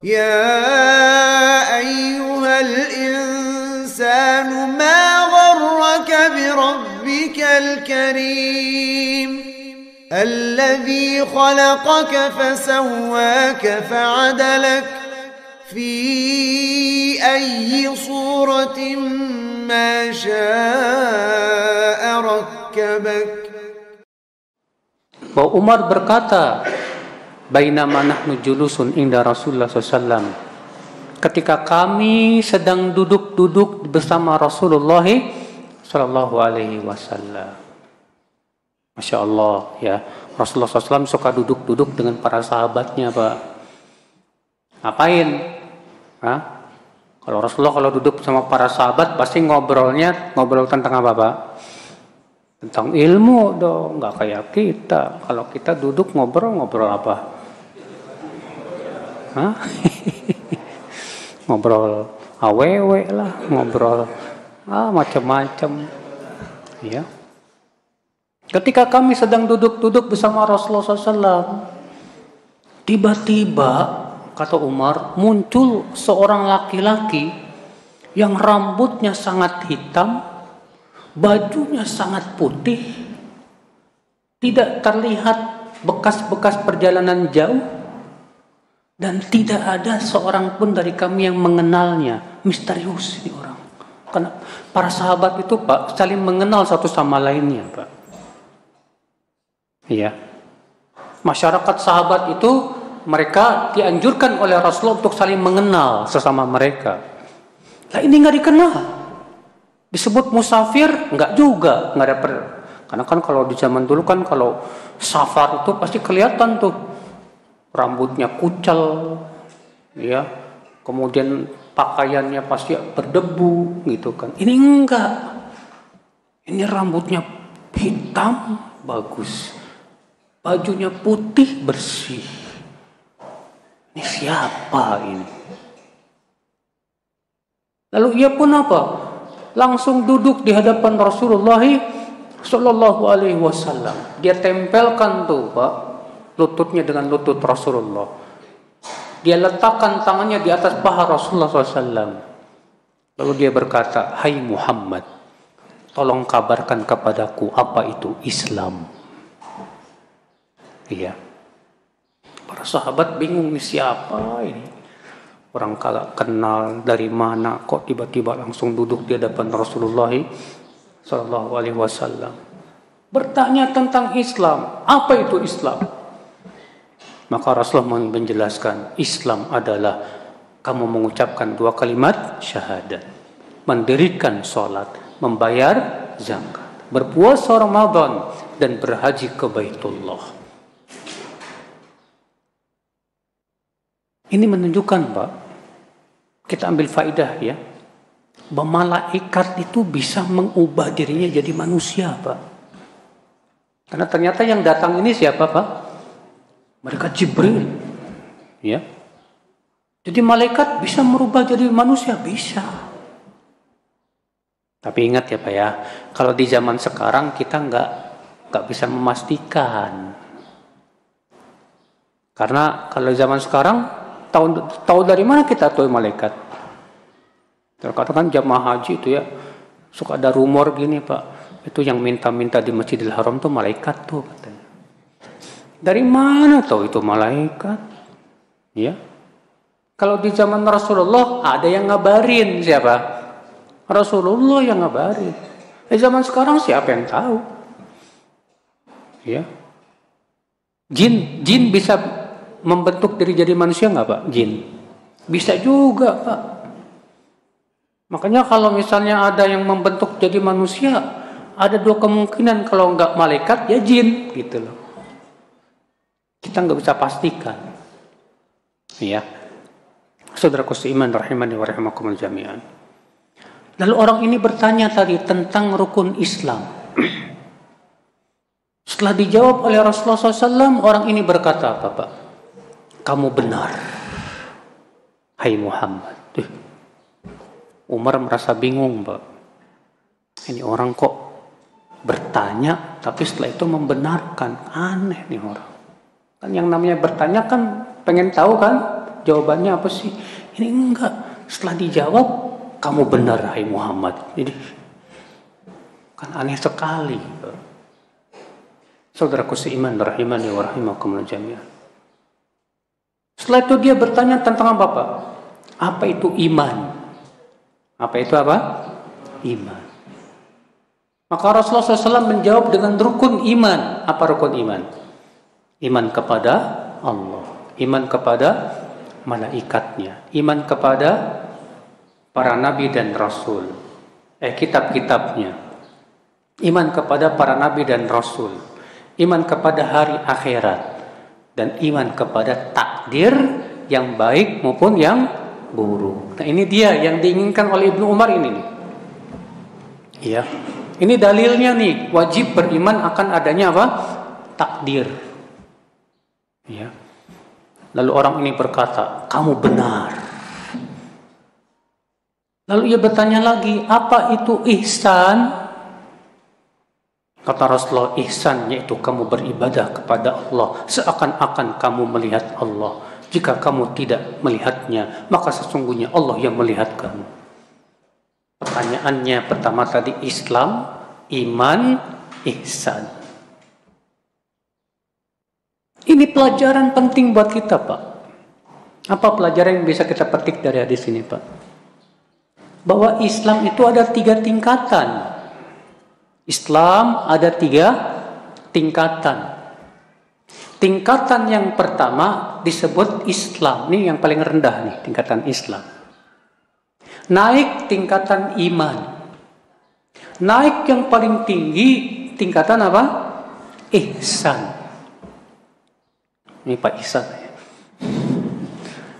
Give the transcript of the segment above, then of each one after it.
يا أيها الإنسان ما غرك بربك الكريم الذي خلقك فسواك فعدلك في أي صورة ما شاء ركبك. Bahwa Umar berkata, bainama nahnu julusun inda Rasulullah SAW, ketika kami sedang duduk-duduk bersama Rasulullah Sallallahu Alaihi Wasallam. Masya Allah ya, Rasulullah SAW suka duduk-duduk dengan para sahabatnya, Pak. Ngapain? Hah? Kalau Rasulullah kalau duduk sama para sahabat pasti ngobrol tentang apa, Pak? Tentang ilmu dong, nggak kayak kita. Kalau kita duduk ngobrol apa? Hah? Ngobrol awewe lah, ngobrol macam-macam. Ya. Ketika kami sedang duduk-duduk bersama Rasulullah SAW, tiba-tiba kata Umar muncul seorang laki-laki yang rambutnya sangat hitam, bajunya sangat putih, tidak terlihat bekas-bekas perjalanan jauh, dan tidak ada seorang pun dari kami yang mengenalnya. Misterius ini orang. Karena para sahabat itu, Pak, saling mengenal satu sama lainnya, Pak. Iya. Masyarakat sahabat itu mereka dianjurkan oleh Rasulullah untuk saling mengenal sesama mereka. Nah, ini nggak dikenal. Disebut musafir, enggak juga, enggak ada karena kan kalau di zaman dulu kan kalau safar itu pasti kelihatan tuh rambutnya kucel, ya, kemudian pakaiannya pasti berdebu gitu kan. Ini enggak, ini rambutnya hitam bagus, bajunya putih bersih. Ini siapa ini? Lalu ia pun apa? Langsung duduk di hadapan Rasulullah Sallallahu Alaihi Wasallam. Dia tempelkan tuh, Pak, lututnya dengan lutut Rasulullah. Dia letakkan tangannya di atas paha Rasulullah SAW. Lalu dia berkata, hai Muhammad, tolong kabarkan kepadaku apa itu Islam. Iya. Para sahabat bingung, nih siapa ini? Orang kagak kenal, dari mana kok tiba-tiba langsung duduk di hadapan Rasulullah Sallallahu Alaihi Wasallam. Bertanya tentang Islam. Apa itu Islam? Maka Rasulullah menjelaskan, Islam adalah kamu mengucapkan 2 kalimat syahadat, mendirikan sholat, membayar zakat, berpuasa Ramadan, dan berhaji ke Baitullah. Ini menunjukkan, Pak, kita ambil faidah ya, bahwa malaikat itu bisa mengubah dirinya jadi manusia, Pak. Karena ternyata yang datang ini siapa, Pak? Malaikat Jibril. Ya. Jadi malaikat bisa merubah jadi manusia, bisa. Tapi ingat ya, Pak ya, kalau di zaman sekarang kita nggak bisa memastikan. Karena kalau zaman sekarang tahu dari mana kita tahu malaikat? Terkatakan jamaah haji itu ya, suka ada rumor gini, Pak, itu yang minta-minta di Masjidil Haram tuh malaikat tuh katanya. Dari mana tahu itu malaikat? Ya. Kalau di zaman Rasulullah ada yang ngabarin, siapa? Rasulullah yang ngabarin. Di zaman sekarang siapa yang tahu? Ya. Jin bisa membentuk diri jadi manusia nggak, Pak? Jin bisa juga, Pak. Makanya kalau misalnya ada yang membentuk jadi manusia, ada 2 kemungkinan, kalau nggak malaikat ya jin gitu loh. Kita nggak bisa pastikan. Ya, saudaraku seiman rahimani wa rahimakumul jami'an. Lalu orang ini bertanya tadi tentang rukun Islam. Setelah dijawab oleh Rasulullah SAW, orang ini berkata apa, Pak? Kamu benar, hai Muhammad. Umar merasa bingung, Pak. Ini orang kok bertanya, tapi setelah itu membenarkan. Aneh nih orang. Kan yang namanya bertanya kan pengen tahu kan jawabannya apa sih? Ini enggak. Setelah dijawab, kamu benar, hai Muhammad. Jadi kan aneh sekali. Saudaraku seiman, rahimani wa rahimakumullah jami'an. Setelah itu dia bertanya tentang apa, Pak? Apa itu iman? Apa itu apa? Iman. Maka Rasulullah SAW menjawab dengan rukun iman. Apa rukun iman? Iman kepada Allah, iman kepada malaikatnya, iman kepada para nabi dan rasul, kitab-kitabnya, iman kepada para nabi dan rasul, iman kepada hari akhirat, dan iman kepada takdir yang baik maupun yang buruk. Nah, ini dia yang diinginkan oleh Ibnu Umar ini nih. Iya. Ini dalilnya nih, wajib beriman akan adanya apa? Takdir. Ya. Lalu orang ini berkata, kamu benar. Lalu ia bertanya lagi, apa itu ihsan? Kata Rasulullah, ihsan yaitu kamu beribadah kepada Allah seakan-akan kamu melihat Allah. Jika kamu tidak melihatnya, maka sesungguhnya Allah yang melihat kamu. Pertanyaannya pertama tadi Islam, iman, ihsan. Ini pelajaran penting buat kita, Pak. Apa pelajaran yang bisa kita petik dari hadis ini, Pak? Bahwa Islam itu ada 3 tingkatan. Islam ada 3 tingkatan. Tingkatan yang pertama disebut Islam. Ini yang paling rendah nih, tingkatan Islam. Naik tingkatan iman. Naik yang paling tinggi tingkatan apa? Ihsan. Ini Pak Ihsan.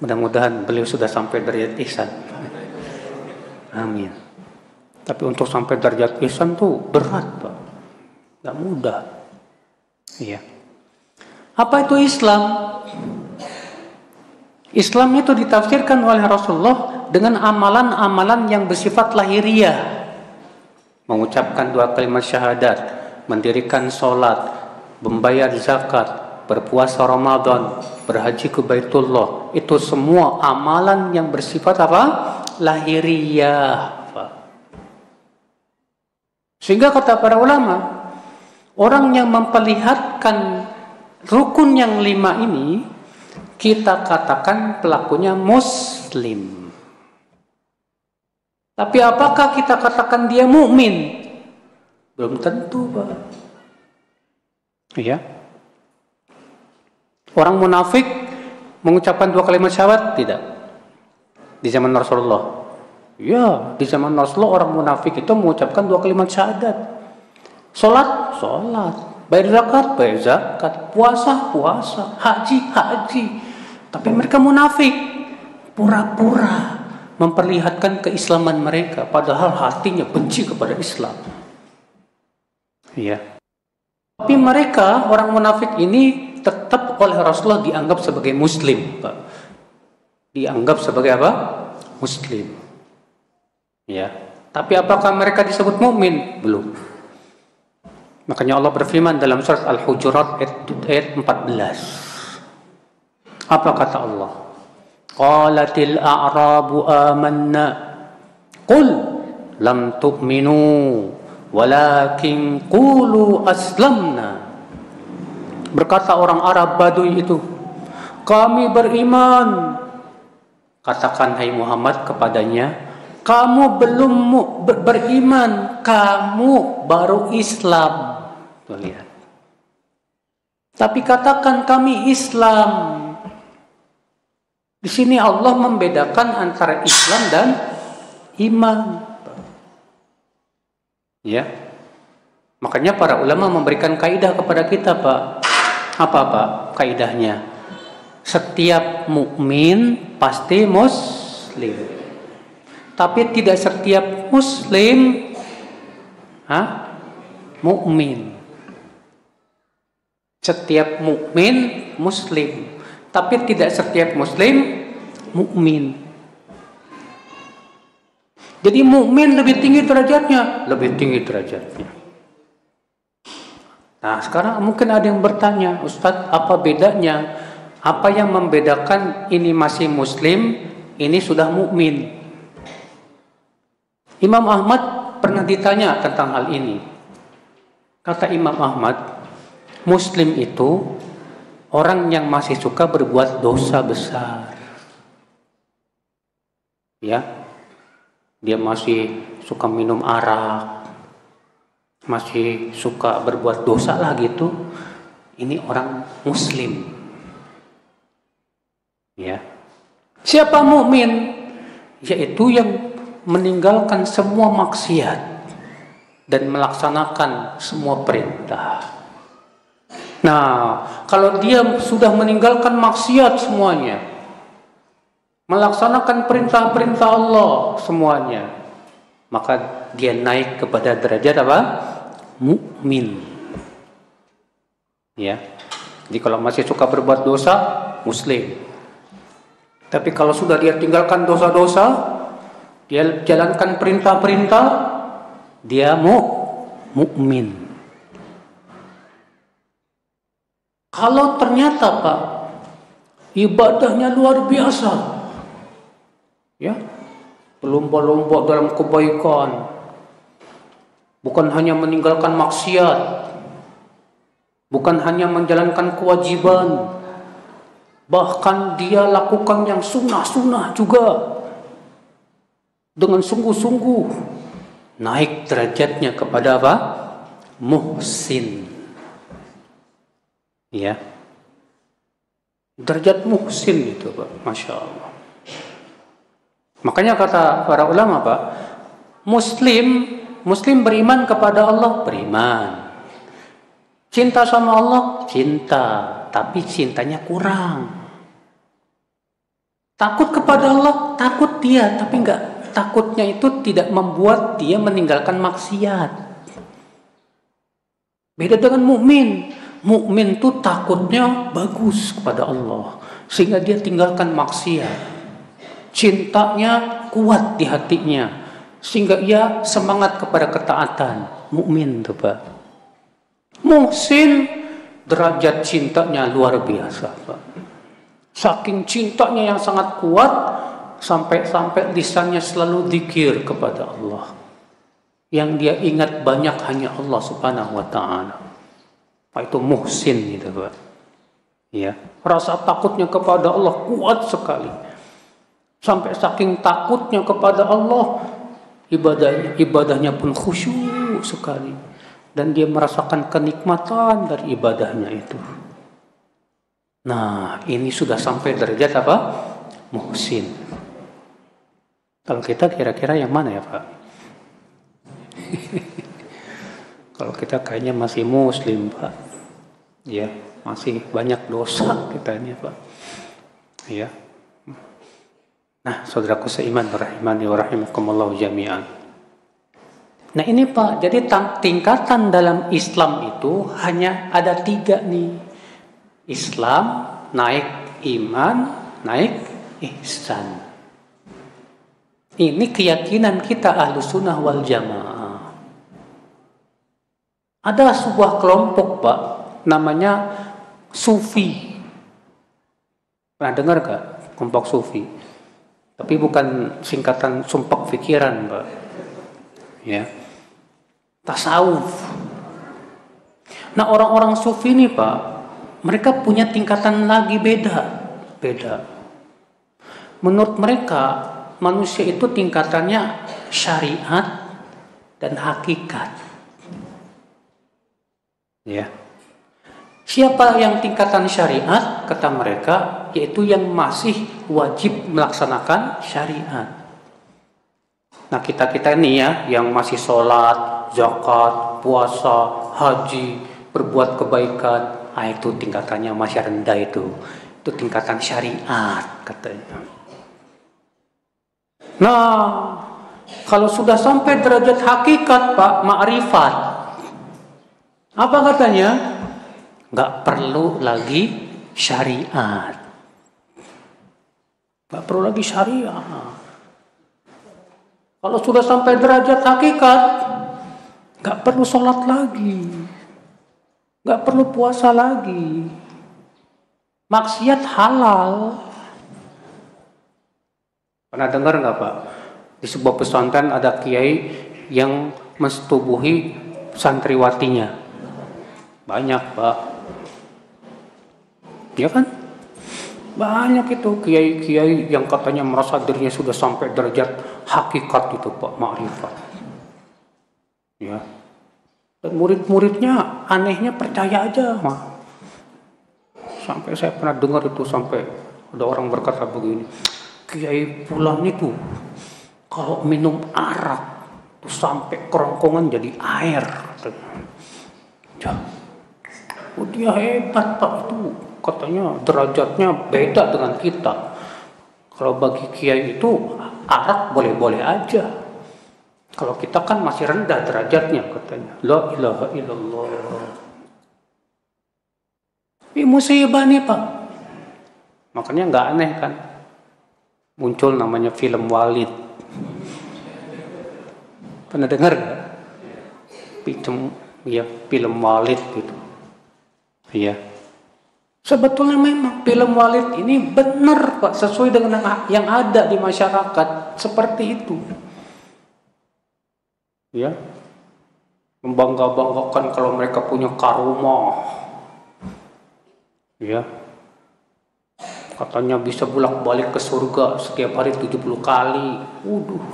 Mudah-mudahan beliau sudah sampai derajat ihsan. Amin. Tapi untuk sampai derajat ihsan tuh berat, Pak. Gak mudah. Iya. Apa itu Islam? Islam itu ditafsirkan oleh Rasulullah dengan amalan-amalan yang bersifat lahiriah. Mengucapkan 2 kalimat syahadat, mendirikan sholat, membayar zakat, berpuasa Ramadan, berhaji ke Baitullah. Itu semua amalan yang bersifat apa? Lahiriah. Sehingga kata para ulama, orang yang memperlihatkan rukun yang 5 ini, kita katakan pelakunya muslim. Tapi apakah kita katakan dia mukmin? Belum tentu, Pak. Iya. Orang munafik mengucapkan 2 kalimat syahadat tidak? Di zaman Rasulullah. Ya, di zaman Rasulullah orang munafik itu mengucapkan 2 kalimat syahadat. Salat, bayar zakat, puasa, haji. Tapi mereka munafik, pura-pura memperlihatkan keislaman mereka, padahal hatinya benci kepada Islam. Iya. Tapi mereka orang munafik ini tetap oleh Rasulullah dianggap sebagai muslim, Pak. Dianggap sebagai apa? Muslim. Ya. Tapi apakah mereka disebut mukmin? Belum. Makanya Allah berfirman dalam surat Al-Hujurat ayat 14. Apa kata Allah? Qalatil a'rabu amanna qul lam tu'minu walakin qulu aslamna. Berkata orang Arab Baduy itu, kami beriman. Katakan hai Muhammad kepadanya, kamu belum beriman, kamu baru Islam. Tuh, lihat. Tapi katakan kami Islam. Di sini Allah membedakan antara Islam dan iman. Ya. Makanya para ulama memberikan kaidah kepada kita, Pak. Apa, Pak? Kaidahnya. Setiap mukmin pasti muslim. Tapi tidak setiap muslim mukmin. Setiap mukmin muslim, tapi tidak setiap muslim mukmin. Jadi mukmin lebih tinggi derajatnya, Nah, sekarang mungkin ada yang bertanya, Ustadz, apa bedanya Apa yang membedakan ini masih muslim, ini sudah mukmin? Imam Ahmad pernah ditanya tentang hal ini. Kata Imam Ahmad, muslim itu orang yang masih suka berbuat dosa besar. Ya, dia masih suka minum arak, masih suka berbuat dosa lah gitu. Ini orang muslim. Ya. Siapa mukmin? Yaitu yang meninggalkan semua maksiat dan melaksanakan semua perintah. Nah, kalau dia sudah meninggalkan maksiat semuanya, melaksanakan perintah-perintah Allah semuanya, maka dia naik kepada derajat apa? Mukmin. Ya. Jadi kalau masih suka berbuat dosa, muslim. Tapi kalau sudah dia tinggalkan dosa-dosa, dia jalankan perintah-perintah, dia mukmin. Kalau ternyata Pak, ibadahnya luar biasa, ya, berlomba-lomba dalam kebaikan, bukan hanya meninggalkan maksiat, bukan hanya menjalankan kewajiban, bahkan dia lakukan yang sunnah-sunnah juga dengan sungguh-sungguh, naik derajatnya kepada apa? Muhsin. Ya, derajat muhsin itu Pak, Masya Allah. Makanya kata para ulama Pak, Muslim beriman kepada Allah, beriman. Cinta sama Allah, cinta, tapi cintanya kurang. Takut kepada Allah, takut dia, tapi takutnya itu tidak membuat dia meninggalkan maksiat. Beda dengan mukmin. Mukmin itu takutnya bagus kepada Allah, sehingga dia tinggalkan maksiat. Cintanya kuat di hatinya, sehingga ia semangat kepada ketaatan. Mukmin tuh Pak. Muhsin, derajat cintanya luar biasa Pak. Saking cintanya yang sangat kuat, sampai lisannya selalu dzikir kepada Allah. Yang dia ingat banyak hanya Allah Subhanahu wa taala. Itu muhsin gitu Pak. Ya, rasa takutnya kepada Allah kuat sekali. Sampai saking takutnya kepada Allah, ibadahnya pun khusyuk sekali, dan dia merasakan kenikmatan dari ibadahnya itu. Nah, ini sudah sampai derajat apa? Muhsin. Kalau kita kira-kira yang mana ya Pak? Kalau kita kayaknya masih muslim Pak. Ya, masih banyak dosa kita ini Pak. Ya. Nah, saudaraku seiman rahimani wa rahimakumullah jami'an. Nah ini Pak, jadi tingkatan dalam Islam itu hanya ada 3 nih. Islam, naik iman, naik ihsan. Ini keyakinan kita Ahlussunnah wal Jamaah. Ada sebuah kelompok Pak, namanya Sufi. Pernah dengar gak kelompok Sufi? Tapi bukan singkatan sumpah pikiran Pak. Ya. Tasawuf. Nah orang-orang Sufi ini Pak, mereka punya tingkatan lagi beda. Menurut mereka, manusia itu tingkatannya syariat dan hakikat. Ya. Siapa yang tingkatan syariat, kata mereka, yaitu yang masih wajib melaksanakan syariat. Nah kita ini ya, yang masih sholat, zakat, puasa, haji, berbuat kebaikan, itu tingkatannya masih rendah itu tingkatan syariat katanya. Nah kalau sudah sampai derajat hakikat Pak, ma'rifat, apa katanya? Gak perlu lagi syariat. Gak perlu lagi syariat. Kalau sudah sampai derajat hakikat, gak perlu sholat lagi, gak perlu puasa lagi, Maksiat halal. Pernah dengar nggak Pak? Di sebuah pesantren ada kiai yang mensetubuhi santriwatinya. Banyak Pak. Ya kan? Banyak itu kiai-kiai yang katanya merasa dirinya sudah sampai derajat hakikat itu Pak, ma'rifat. Ya. Dan murid-muridnya anehnya percaya aja mah. Sampai saya pernah dengar itu sampai ada orang berkata begini, Kiai Fulan itu kalau minum arak itu sampai kerongkongan jadi air. Ya. Oh, dia hebat Pak itu. Katanya derajatnya beda dengan kita. Kalau bagi kiai itu arak boleh-boleh aja. Kalau kita kan masih rendah derajatnya katanya. La ilaha illallah. Ini musibah nih Pak. Makanya nggak aneh kan. Muncul namanya film Walid. Pernah dengar nggak? Film Walid gitu. Iya. Sebetulnya memang film Walid ini benar Pak, sesuai dengan yang ada di masyarakat, seperti itu. Ya. Membangga-banggakan kalau mereka punya karomah. Ya. Katanya bisa bolak-balik ke surga setiap hari 70 kali. Waduh.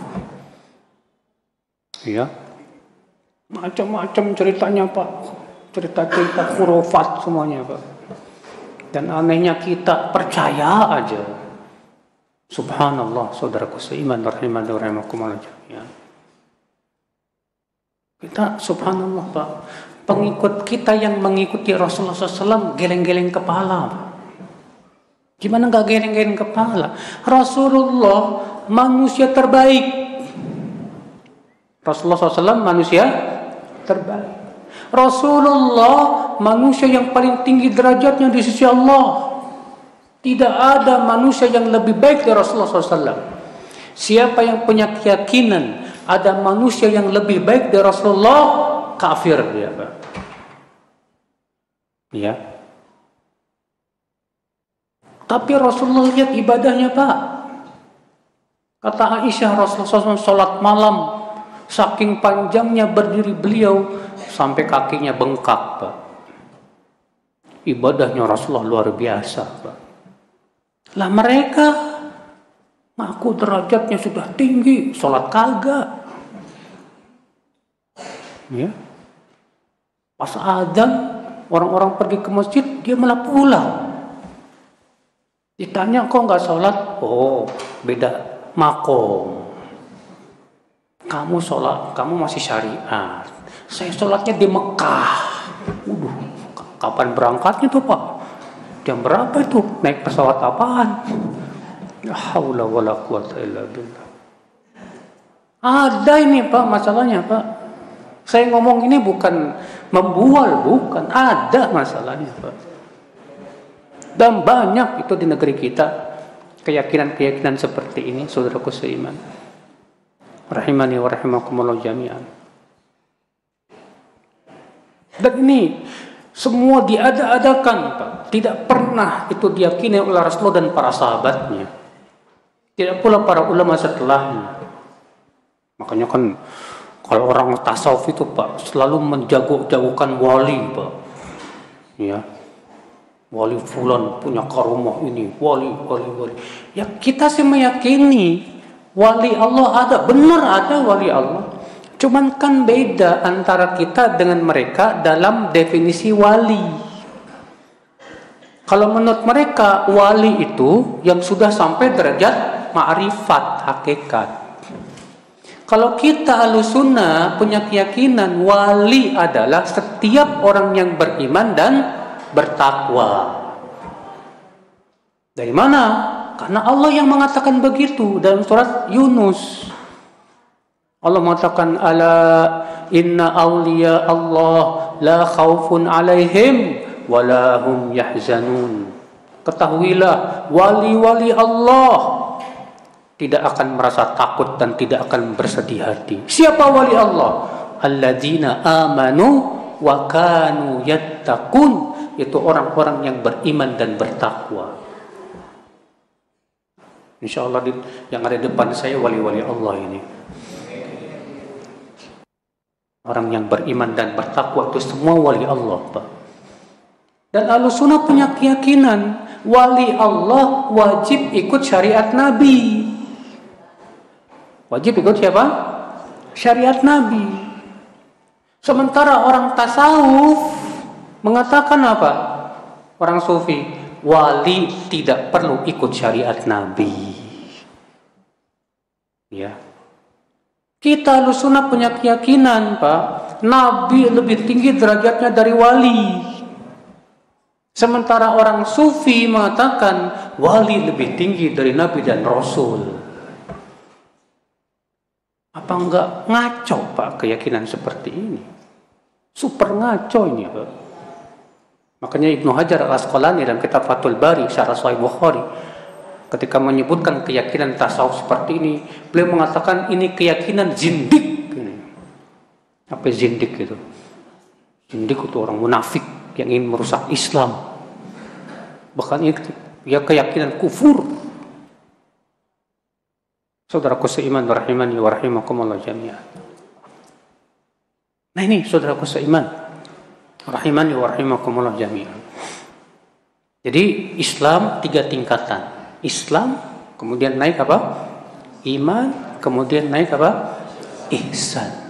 Ya. Macam-macam ceritanya Pak. Cerita-cerita khurafat semuanya Pak. Dan anehnya kita percaya aja. Subhanallah, saudaraku seiman rahimani wa rahimakumullah jami'an. Kita subhanallah Pak, pengikut kita yang mengikuti Rasulullah SAW geleng-geleng kepala Pak. Gimana gak geleng-geleng kepala? Rasulullah manusia terbaik. Rasulullah SAW manusia terbaik. Rasulullah manusia yang paling tinggi derajatnya di sisi Allah. Tidak ada manusia yang lebih baik dari Rasulullah SAW. Siapa yang punya keyakinan ada manusia yang lebih baik dari Rasulullah, kafir dia Pak. Ya. Tapi Rasulullah lihat ibadahnya Pak. Kata Aisyah, Rasulullah SAW sholat malam, saking panjangnya berdiri beliau sampai kakinya bengkak Pak. Ibadahnya Rasulullah luar biasa Pak. Lah mereka ngaku derajatnya sudah tinggi, sholat kagak. Ya. Pas adzan orang-orang pergi ke masjid, dia malah pulang. Ditanya kok nggak sholat? Oh, beda makom. Kamu sholat, kamu masih syariat. Saya sholatnya di Mekah. Kapan berangkatnya tuh Pak? Jam berapa itu? Naik pesawat apaan? La haula wala quwata illa billah. Ada ini Pak masalahnya Pak. Saya ngomong ini bukan membual, bukan. Ada masalahnya Pak. Dan banyak itu di negeri kita keyakinan-keyakinan seperti ini, saudaraku seiman. Rahimani wa rahimakumullah jami'an. Dan ini semua diada-adakan Pak. Tidak pernah itu diyakini oleh Rasulullah dan para sahabatnya. Tidak pula para ulama setelahnya. Makanya kan kalau orang tasawuf itu Pak selalu menjago-jagokan wali Pak. Ya. Wali fulan punya karomah ini, wali. Ya kita sih meyakini wali Allah ada, benar ada wali Allah. Cuman kan beda antara kita dengan mereka dalam definisi wali. Kalau menurut mereka wali itu yang sudah sampai derajat ma'rifat, hakikat. Kalau kita Ahlussunnah punya keyakinan wali adalah setiap orang yang beriman dan bertakwa. Dari mana? Karena Allah yang mengatakan begitu dalam surat Yunus. Allah mengatakan ala inna awliya Allah la khaufun alaihim wala hum yahzanun. Ketahuilah wali-wali Allah tidak akan merasa takut dan tidak akan bersedih hati. Siapa wali Allah? Alladzina amanu wa kanu yattaqun. yattaqun, itu orang-orang yang beriman dan bertakwa. Insya Allah yang ada di depan saya wali-wali Allah ini. Orang yang beriman dan bertakwa itu semua wali Allah, Pak. Dan Ahlussunnah punya keyakinan wali Allah wajib ikut syariat Nabi. Wajib ikut siapa? Syariat Nabi. Sementara orang tasawuf mengatakan apa? Orang sufi, wali tidak perlu ikut syariat Nabi. Ya. Kita Ahlussunnah punya keyakinan, Pak, Nabi lebih tinggi derajatnya dari wali. Sementara orang sufi mengatakan wali lebih tinggi dari Nabi dan Rasul. Apa enggak ngaco, Pak, keyakinan seperti ini? Super ngaco ini, Pak. Makanya Ibnu Hajar Al-Asqalani dalam kitab Fathul Bari Syarah Sahih Bukhari ketika menyebutkan keyakinan tasawuf seperti ini, beliau mengatakan ini keyakinan zindik. Apa zindik itu? Zindik itu orang munafik yang ingin merusak Islam. Bahkan ini ya keyakinan kufur. Saudaraku seiman rahimani wa rahimakumullah jami'an. Nah ini saudaraku seiman rahimani wa rahimakumullah jami'an. Jadi Islam 3 tingkatan. Islam, kemudian naik apa? Iman, kemudian naik apa? Ihsan.